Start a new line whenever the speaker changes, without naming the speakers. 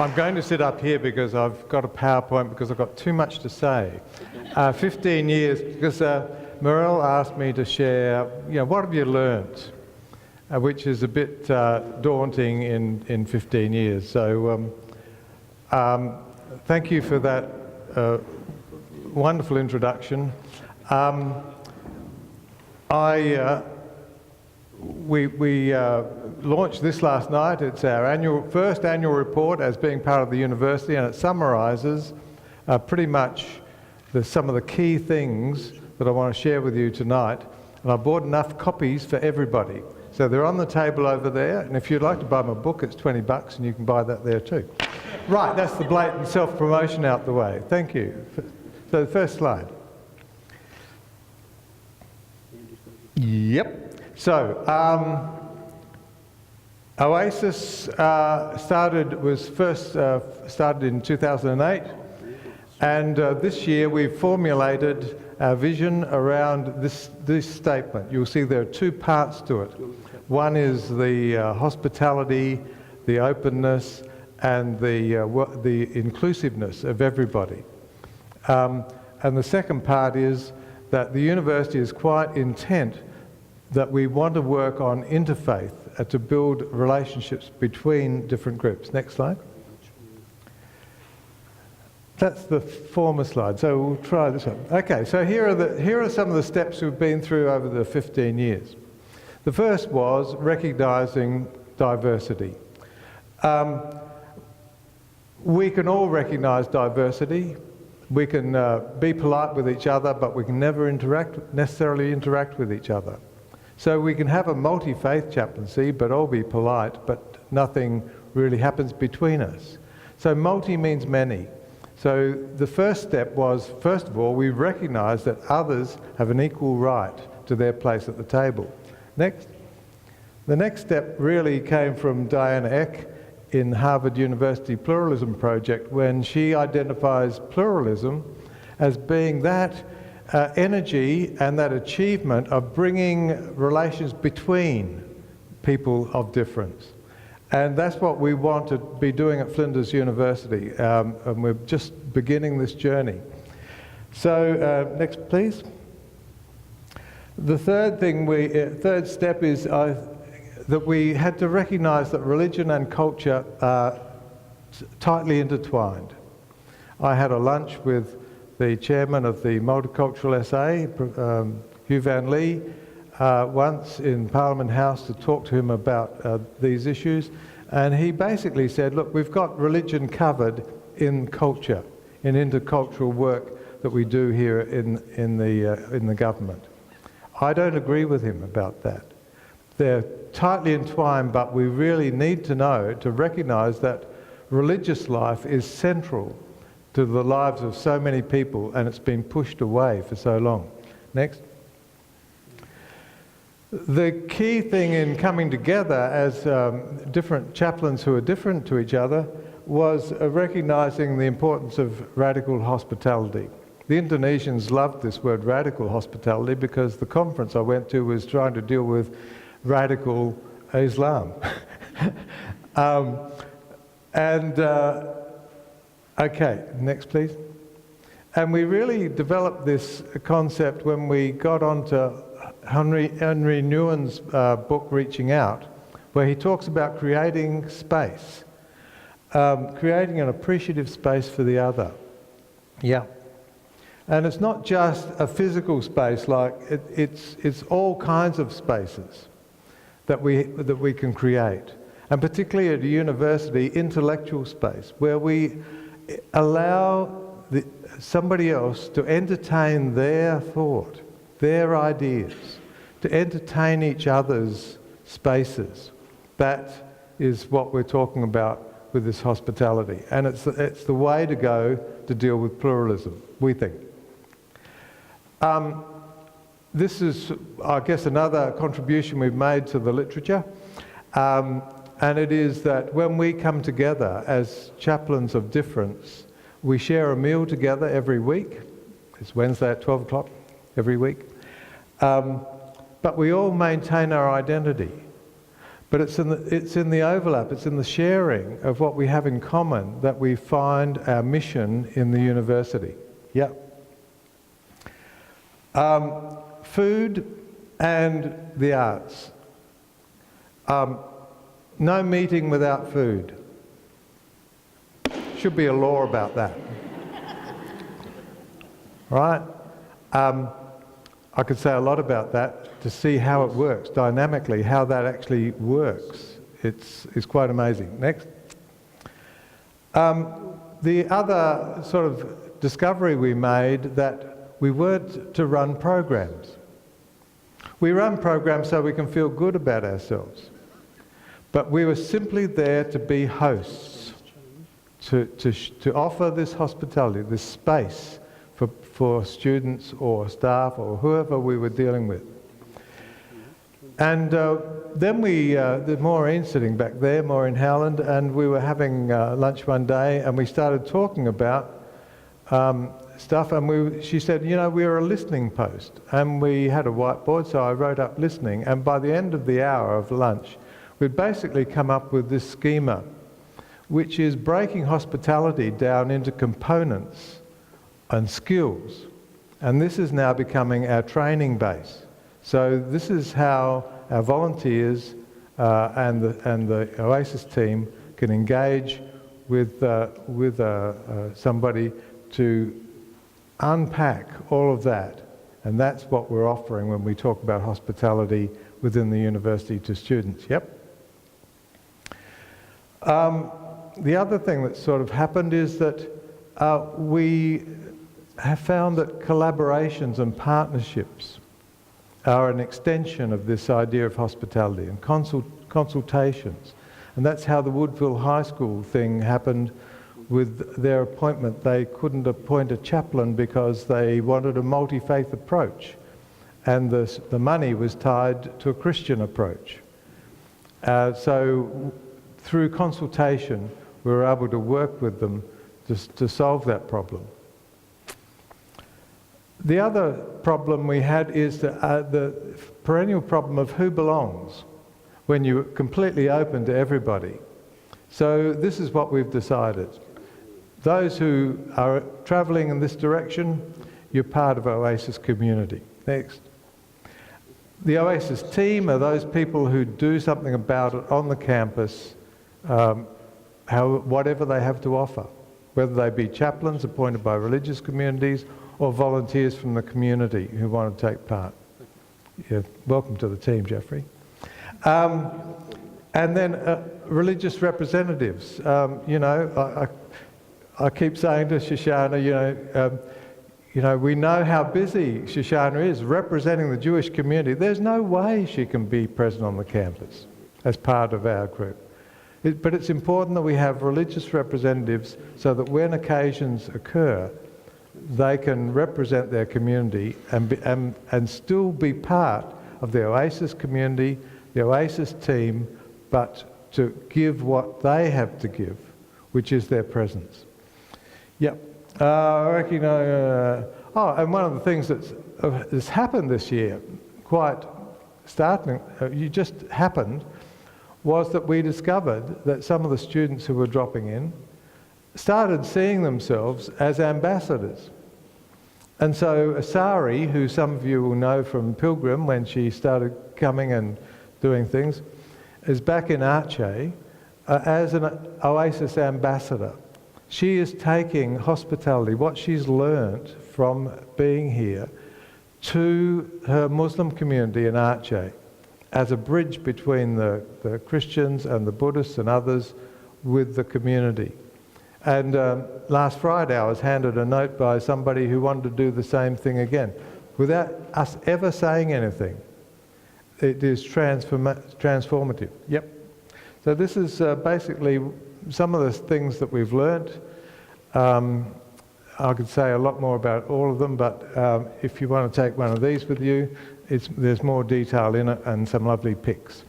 I'm going to sit up here because I've got a PowerPoint because I've got too much to say. 15 years, because Morel asked me to share, what have you learnt? Which is a bit daunting in 15 years. So thank you for that wonderful introduction. We launched this last night. It's our first annual report as being part of the university, and it summarises pretty much some of the key things that I want to share with you tonight. And I bought enough copies for everybody. So they're on the table over there, and if you'd like to buy my book, it's $20 and you can buy that there too. Right, that's the blatant self-promotion out the way. Thank you. So the first slide. Yep. So, Oasis was first started in 2008, and this year we've formulated our vision around this statement. You'll see there are two parts to it. One is the hospitality, the openness, and the inclusiveness of everybody. And the second part is that the university is quite intent that we want to work on interfaith to build relationships between different groups. Next slide. That's the former slide, so we'll try this one. Okay, so here are some of the steps we've been through over the 15 years. The first was recognising diversity. We can all recognise diversity. We can be polite with each other, but we can never necessarily interact with each other. So we can have a multi-faith chaplaincy, but all be polite, but nothing really happens between us. So multi means many. So the first step was, first of all, we recognise that others have an equal right to their place at the table. Next. The next step really came from Diana Eck in Harvard University Pluralism Project, when she identifies pluralism as being that energy and that achievement of bringing relations between people of difference. And that's what we want to be doing at Flinders University, and we're just beginning this journey. So, next please. The third step is that we had to recognise that religion and culture are tightly intertwined. I had a lunch with the chairman of the Multicultural SA, Hugh Van Lee, once in Parliament House to talk to him about these issues, and he basically said, look, we've got religion covered in culture, in intercultural work that we do here in the government. I don't agree with him about that. They're tightly entwined, but we really need to recognise that religious life is central to the lives of so many people, and it's been pushed away for so long. Next. The key thing in coming together as different chaplains who are different to each other was recognising the importance of radical hospitality. The Indonesians loved this word radical hospitality because the conference I went to was trying to deal with radical Islam. Okay, next please. And we really developed this concept when we got onto Henry Nguyen's book, Reaching Out, where he talks about creating space, creating an appreciative space for the other. Yeah. And it's not just a physical space, like it's all kinds of spaces that we can create. And particularly at a university, intellectual space, where we allow somebody else to entertain their thought, their ideas, to entertain each other's spaces. That is what we're talking about with this hospitality. And it's the way to go to deal with pluralism, we think. This is, I guess, another contribution we've made to the literature. And it is that when we come together as chaplains of difference, we share a meal together every week. It's Wednesday at 12 o'clock every week. But we all maintain our identity. But it's in the overlap, it's in the sharing of what we have in common that we find our mission in the university. Yep. Food and the arts. No meeting without food. Should be a law about that. Right? I could say a lot about that to see how it works dynamically, how that actually works. It's quite amazing. Next. The other sort of discovery we made that we weren't to run programs. We run programs so we can feel good about ourselves. But we were simply there to be hosts, to offer this hospitality, this space for students or staff or whoever we were dealing with. And then there's Maureen sitting back there, Maureen Howland, and we were having lunch one day and we started talking about stuff, and she said, you know, we're a listening post, and we had a whiteboard, so I wrote up listening, and by the end of the hour of lunch, we'd basically come up with this schema, which is breaking hospitality down into components and skills, and this is now becoming our training base. So this is how our volunteers and the Oasis team can engage with somebody to unpack all of that, and that's what we're offering when we talk about hospitality within the university to students. Yep. The other thing that sort of happened is that we have found that collaborations and partnerships are an extension of this idea of hospitality, and consultations. And that's how the Woodville High School thing happened with their appointment. They couldn't appoint a chaplain because they wanted a multi-faith approach, and the money was tied to a Christian approach. So through consultation, we were able to work with them to solve that problem. The other problem we had is the perennial problem of who belongs when you're completely open to everybody. So this is what we've decided. Those who are travelling in this direction, you're part of Oasis community. Next. The Oasis team are those people who do something about it on the campus, whatever they have to offer, whether they be chaplains appointed by religious communities or volunteers from the community who want to take part. Yeah, welcome to the team, Geoffrey. And then religious representatives. You know, I keep saying to Shoshana, you know, we know how busy Shoshana is representing the Jewish community. There's no way she can be present on the campus as part of our group. But it's important that we have religious representatives so that when occasions occur, they can represent their community and still be part of the Oasis community, the Oasis team, but to give what they have to give, which is their presence. Yep. I reckon, and one of the things that's happened this year, quite startling, just happened, was that we discovered that some of the students who were dropping in started seeing themselves as ambassadors. And so Asari, who some of you will know from Pilgrim when she started coming and doing things, is back in Arche as an Oasis ambassador. She is taking hospitality, what she's learnt from being here, to her Muslim community in Arche as a bridge between the Christians and the Buddhists and others with the community. And last Friday I was handed a note by somebody who wanted to do the same thing again, without us ever saying anything. It is transformative. Yep. So this is basically some of the things that we've learnt. I could say a lot more about all of them, but if you want to take one of these with you, there's more detail in it and some lovely pics.